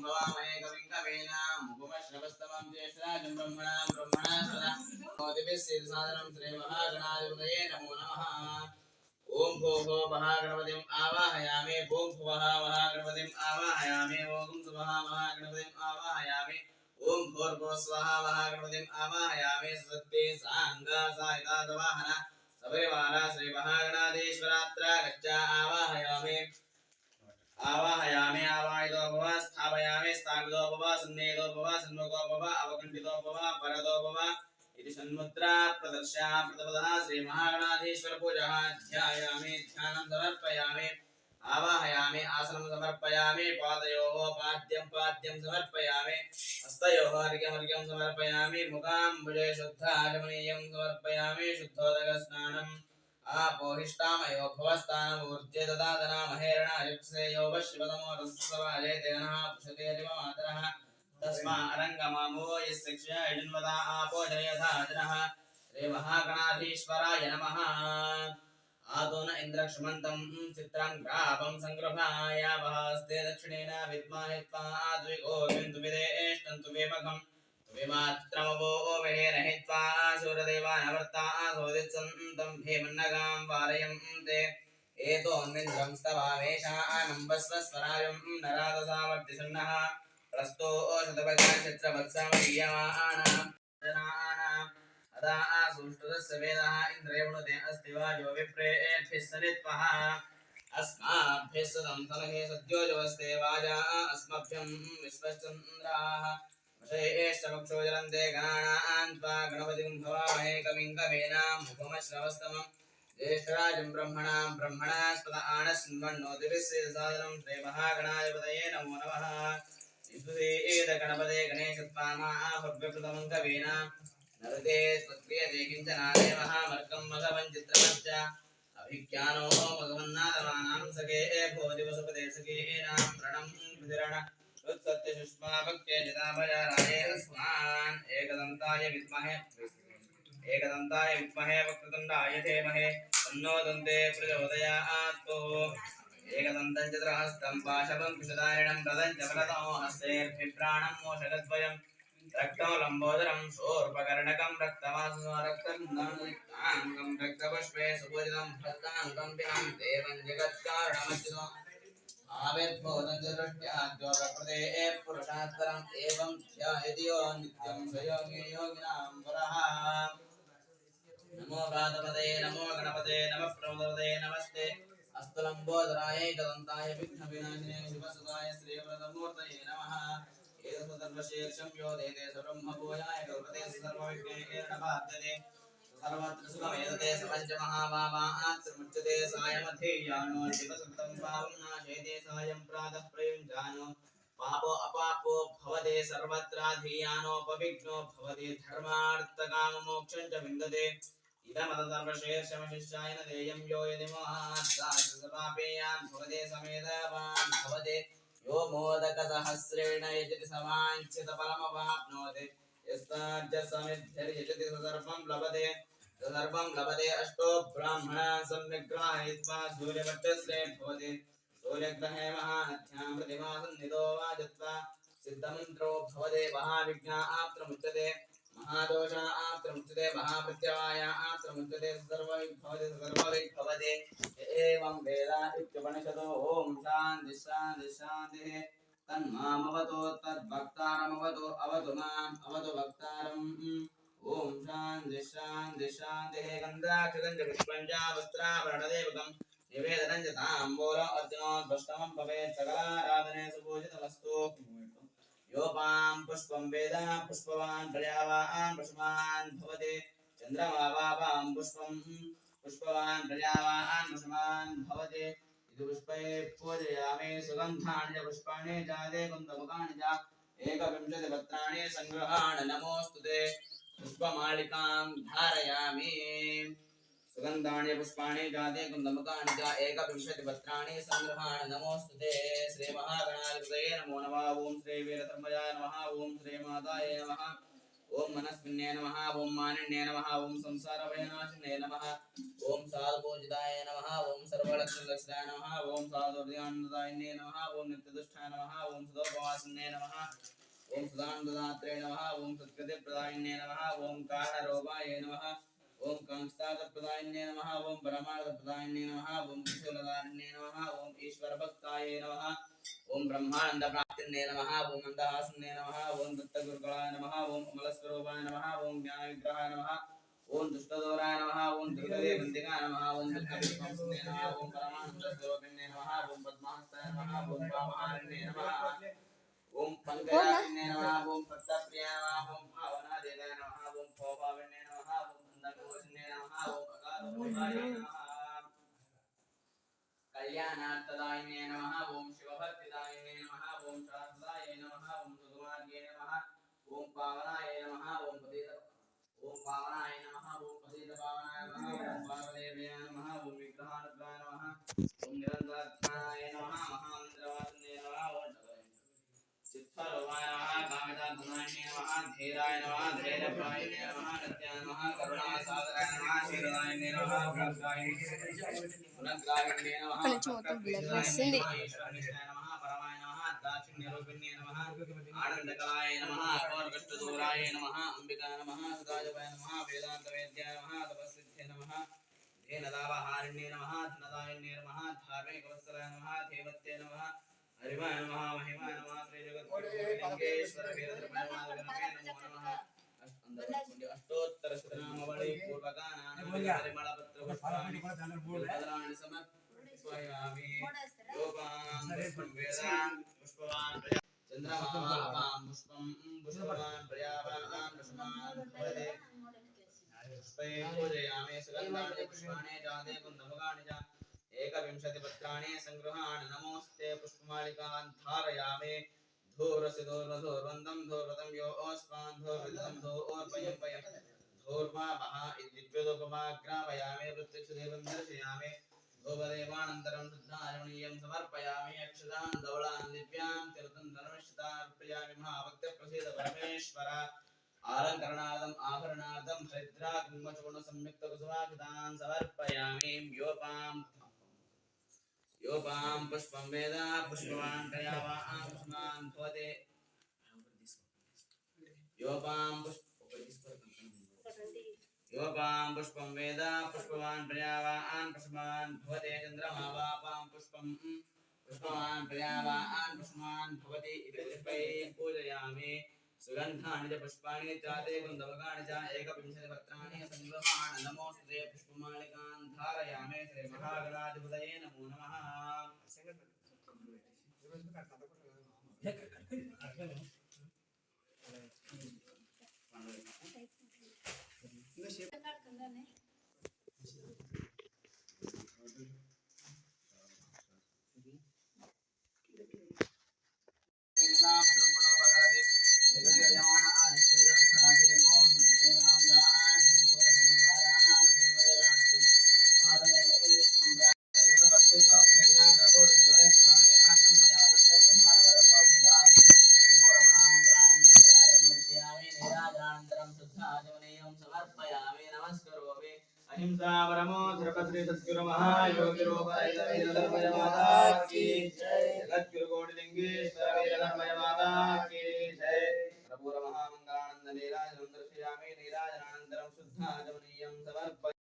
भवामहे कविं कवीनाम् उपमश्रवस्तमं ज्येष्ठराजं ब्रह्मणां ब्रह्मणास्पदा मोदिभिस्सिरसादनं श्रीमहागणाधिपतये नमो नमः। ओम भो महागणपतिम् आवाहयामि। ओम भुवः महागणपतिम् आवाहयामि। ओम सुवः महागणपतिम् आवाहयामि। ओम भूर्भुवः स्वः महागणपतिम् आवाहयामि। सत्ये सांगा सायिता सवाहन सपरिवार श्री महागणाधीश्वरात्र गच्छ आवाहयामि। आवाहयामि आवाहितो भव स्थापयामि स्थापितो भव सन्निहितो भव सन्मुखो भव अवकण्ठितो भव वरदो भव इति सन्मुद्रा प्रदर्शया प्रतपदः श्री महागणाधीश्वर पूजः ध्यायामि ध्यानं समर्पयामि। आवाहयामि आसनं समर्पयामि। पादयोः पाद्यं समर्पयामि। हस्तयोः अर्घ्यं समर्पयामि। मुखाम्बुजे शुद्धाचमनीयं समर्पयामि। शुद्धोदकस्नानम् आपोहिष्टामयो भवस्तानमूर्जे ददातना महेरणायुक्सेयो वशिवतमो रसवाजे तेनः पुषते दिवमातरः तस्मा अरङ्गमामो यस्यक्षया इडन्वदा आपो जयथा जनः श्री महागणाधीश्वराय नमः। आदोन इन्द्रक्षमन्तं चित्रं ग्रापं संगृहाय वहस्ते दक्षिणेन विद्महे त्वाद्विको बिन्दु विदेष्टन्तु विमघम् विमात्रमवो महेन हित्वा सूरदेवानवर्ता सोदित्सन्तं भीमन्नगां वारयन्ते एतोऽन्विन्द्रं स्तवामेषानं वस्वस्वरायं नरादसावर्तिषण्णः प्रस्तो शतभगाक्षत्रवत्सामयीयमानां जनानाम् अदा सुष्टुतस्य वेदः इन्द्रयवृणुते अस्ति वाजो विप्रेभ्यः सनित्वः अस्माभ्यः सदं तमहे सद्योजवस्ते वाजा अस्मभ्यं विश्वश्चन्द्राः वशेष्टमक्षोजरन्ते गणानां त्वा गणपतिं भवामहे कविं कवीनाम् उपमश्रवस्तमं ज्येष्ठराजं ब्रह्मणां ब्रह्मणास्पद आनशृण्वन्नोतिभिस्सिरसादनं श्रीमहागणाधिपतये नमो नमः। गणपते गणेशत्वामाहुर्व्यकृतमं कवीनां नरते त्वत्क्रियते किञ्चनादेवः मर्कं मघवं चित्रमश्च अभिज्ञानो मघवन्नादमानां सखे भोदिवसुपदे सखेनां प्रणं विधिरण सत्यशुष्माभक्त्ये जिताभयाराये अस्मान् एकदन्ताय विद्महे वक्रतुण्डाय धीमहि तन्नो दन्ते प्रचोदयात्। एकदन्तं चतुर्हस्तं पाशवं कुशधारिणं रदं च वरदो हस्तेर्भिप्राणं मोषगद्वयं रक्तं लम्बोदरं शूर्पकर्णकं रक्तमासुरक्तं रक्तपुष्पे सुपूजितं भक्ताङ्गं विनं देवं जगत्कारणमच्युतो आविर्भूतं च दृष्ट्याद्यो प्रकृते पुरुषात् परम् एवं ध्यायति यो नित्यं स योगी योगिनां पुरः। नमो गातपदे नमो गणपते नमः प्रमोदपदे नमस्ते अस्तु लम्बोदराय एकदन्ताय विघ्नविनाशिने शिवसुताय श्रीवरदमूर्तये नमः। एतत् सर्वशीर्षं यो देते सर्वब्रह्मभूयाय कल्पते सर्वविघ्नैर्नबाध्यते सर्वत्र सुखमेतते समञ्चमहाभावात्मुच्यते सायमधीयानो शिवसुतं पावं नाशयते सायं प्रातः प्रयुञ्जानो पापो अपापो भवते सर्वत्राधीयानोपविघ्नो भवते धर्मार्थकाममोक्षं च विन्दते इदमतसर्वशेषमशिष्याय न देयं यो यदि मोहात्सापापेयान् भवते समेधवान् भवते यो मोदकसहस्रेण यजति समाञ्छितफलमवाप्नोति यस्ताज्जसमिद्धिर्यजति सर्वं लभते अष्टो ब्राह्मणान् सम्यग्ग्राहयित्वा सूर्यवर्चस्रे भवति सूर्यग्रहे महानद्यां प्रतिमासन्निधो वाजत्वा सिद्धमन्त्रो भवते महाविघ्ना आप्तमुच्यते महादोषा आप्तमुच्यते महाप्रत्यवाय आप्तमुच्यते सर्वविभवते एवं वेद इत्युपनिषदो ॐ शान्ति शान्ति शान्तिः तन्मामवतु तद्भक्तारमवतु अवतु माम् अवतु भक्तारम् ॐ शान्ति शान्ति शान्तिः गन्धाक्षगन्धपुष्पं च वस्त्राभरणदेवकं निवेदनं च ताम्बूलं अर्जुनोद्भष्टमं भवेत् सकलाराधने सुपूजितमस्तु। योपां पुष्पं वेद पुष्पवान् प्रजावान् पुष्पवान् भवति चन्द्रमा वापां पुष्पं पुष्पवान् प्रजावान् पुष्पवान् भवति इति पुष्पैः पूजयामि। सुगन्धानि च पुष्पाणि जाते कुन्दमुखानि च एकविंशतिपत्राणि सङ्गृहाण नमोऽस्तु ते पुष्पमालिकां धारयामि। सुगन्धानि पुष्पाणि जाते कुन्दमुखानि च एकविंशतिपत्राणि सङ्गृहाण नमोऽस्तु ते श्रीमहागणाधिपतये नमो नमः। ॐ श्रीवीरधर्मजाय नमः। ॐ श्रीमाताये नमः। ओम मनस्विन्ये नमः ओम मानिन्ये नमः ओम संसारभयनाशिन्ये नमः ओम साधुपूजिताय नमः ओम सर्वलक्षणलक्षणाय नमः ओम साधुर्यानन्दायिन्ये नमः ओम नित्यदुष्टाय नमः ओम सुदोपवासिन्ये नमः ओम सुदानन्ददात्रे नमः ओम सत्कृतिप्रदायिन्ये नमः ओम कारणरूपाय नमः ओम कांक्षताप्रदायिन्ये नमः ओम परमार्थप्रदायिन्ये नमः ओम कुशलदारिण्ये नमः ओम ईश्वरभक्ताय नमः ओम ब्रह्मानन्दप्राप्तिन्ये नमः ओम मन्दहासिन्ये नमः ओम दत्तगुरुकुलाय नमः ओम कमलस्वरूपाय नमः ओम ज्ञानविग्रहाय नमः ओम दुष्टदोराय नमः ओम दुर्गदेवन्दिकाय नमः ओम दुर्गविष्णुसिन्ये नमः ओम परमानन्दस्वरूपिण्ये नमः ओम पद्महस्ताय नमः ओम वामहारिण्ये नमः ओम पंकजाय नमः ओम भक्तप्रियाय नमः ओम भावनादेवाय नमः ओम भवभाविन्ये नमः ओम नन्दगोविन्ये नमः ओम अगाधरूपाय नमः कल्याणार्थदायिने नमः ओम शिवभक्तिदायिने नमः ओम शास्त्रदाय नमः ओम सुगमार्गे नमः ओम पावनाय नमः ओम पावनाय नमः ओम पतितपावनाय नमः ओम पार्वदेव्याय नमः ओम विग्रहानुग्रहाय नमः ओम निरन्तराध्याय नमः महामन्त्रवासिने नमः ओम चित्फलवाय नमः कामितात्मनाय नमः धीराय नमः धैर्यप्रायिणे नमः नत्याय नमः करुणासागराय नमः शीलदायिने नमः गुणग्राहिणे नमः వస్తుంది ईश्वरनिष्ठाय नमः परमाय नमः दाक्षिण्यरूपिण्ये नमः आनन्दकलाय नमः अकोरकष्टदूराय नमः अंबिका नमः सदाजवाय नमः वेदान्तवेद्याय नमः तपस्सिद्धे नमः धेनदावहारिण्ये नमः धनदायिन्ये नमः धार्मिकवत्सलाय नमः देवत्ये नमः हरिवाय नमः महिमाय नमः श्री जगद्गुरुलिंगेश्वर वीरधर्मनाथगणपते नमो नमः अष्टोत्तर शतनामावली पूर्वकानां परिमलपत्र पुष्पाणि पूर्वदलानि समर्पयामि योपां पुष्पं वेदां पुष्पवान् चन्द्रमावापां पुष्पं पुष्पवान् प्रयावान् पुष्पान् भवते पुष्पै पूजयामि सुगन्धानि पुष्पाणि जाते कुन्दमुखानि च एकविंशतिपत्राणि संगृहाणि नमोस्ते पुष्पमालिकान् धारयामि धूरस्य धूर्वधूर्वन्तं धूर्वतं यो ओस्मान् धूर्विदं धूर्पयं धूर्वामः इत्युपमाग्रापयामि प्रत्यक्षदेवं दर्शयामि धूपदेवानन्तरं शुद्धाचमनीयं समर्पयामि अक्षतान् धवलान् दिव्यां तीर्थं धर्मश्चितान् अर्पयामि महाभक्तप्रसीद परमेश्वर आलङ्करणार्थम् आभरणार्थं हरिद्रा कुङ्कुमचूर्णसंयुक्तकुसुमाक्षतान् समर्पयामि योपां पुष्पं वेद पुष्पवान् प्रयावान् पुष्पान् भवते योपां पुष्पं वेद पुष्पवान् प्रयावान् पुष्पान् भवते चन्द्रमावापां पुष्पवान् प्रयावान् पुष्पान् भवति इति पुष्पैः पूजयामि सुगन्धानि च पुष्पाणि चाते कुन्दमुखानि च एकविंशतिपत्राणि संगृहाणि नमोऽस्तुते पुष्पमालिकान् धारयामि श्रीमहागणाधिपतये नमो नमः अहिंसा परमो धर्मश्री सद्गुरु महायोगी वीरधर्मय माता की जय जगद्गुरु कोटिलिंगेश्वर वीरधर्मय माता की जय प्रभु महामंगलानंद नीराजनं दर्शयामि नीराजनानन्तरं शुद्धाचमनीयं समर्पयामि